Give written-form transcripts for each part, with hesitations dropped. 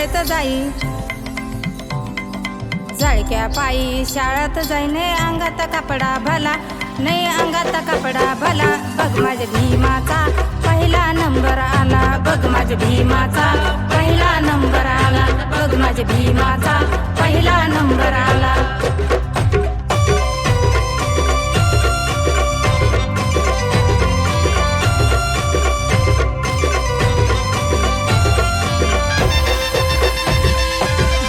शाळेत जाई, जळक्या पायी शाळेत जाई, नाही अंगात कपडा भला, नाही अंगात कपडा भला. बघ माझ्या भीमाचा पहिला नंबर आला, बघ माझ्या भीमाचा पहिला नंबर आला, बघ माझ्या भीमाचा पहिला नंबर आला.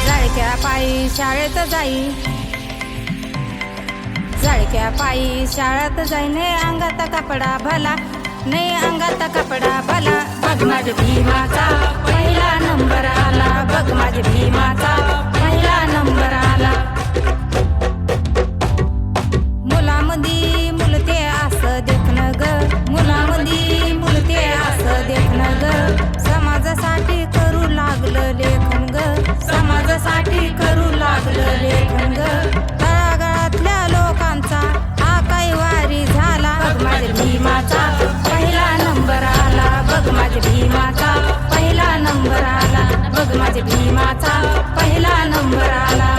जळक्या पायी शाळेत जाई, जळक्या पायी शाळेत जाई, नाही अंगात कपडा भला, नाही अंगात कपडा भला. बघ माझ्या भीमाचा पहिला नंबर आला, बघ माझ्या भीमाचा पहिला नंबर आला. मुलामंदी मुलते असं देखणं ग, मुलामंदी मुलते असं देखणं ग. समाजासाठी करू लागलं लेखन ग, समाजासाठी करू लागलं लेखन ग. तळागाळातल्या लोकांचा हा काही वारी झाला, बघ माझ्या भीमाचा पहिला नंबर आला, बघ माझ्या भीमाचा पहिला नंबर आला, बघ माझ्या भीमाचा पहिला नंबर आला.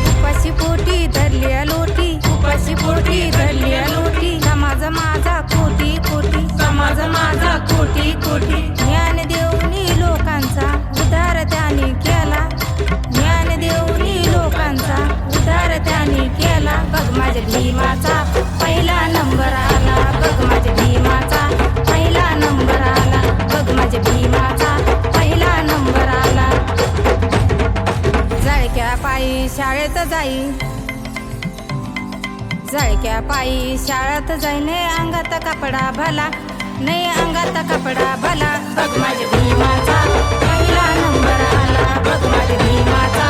उपाशी पोटी धरल्या लोटी, उपाशी पोटी धरल्या लोटी. समाज माझा कोटी कोटी, समाज माझा कोटी कोटी. ज्ञान देऊनी लोकांचा उद्धार त्याने केला, ज्ञान देऊनी लोकांचा उद्धार त्याने केला. बघ माझ्या भीमाचा पहिला नंबर आला, बघ माझ्या भीमाचा पहिला नंबर आला, बघ माझ्या भीमाचा पहिला नंबर आला. जळक्या पायी शाळेत जाई, जळक्या पायी शाळेत जाई, नाही अंगात कपडा भला, नाही अंगात कपडा भला. बघ माझ्या भीमाचा पहिला नंबर आला, बघ माझ्या भीमाचा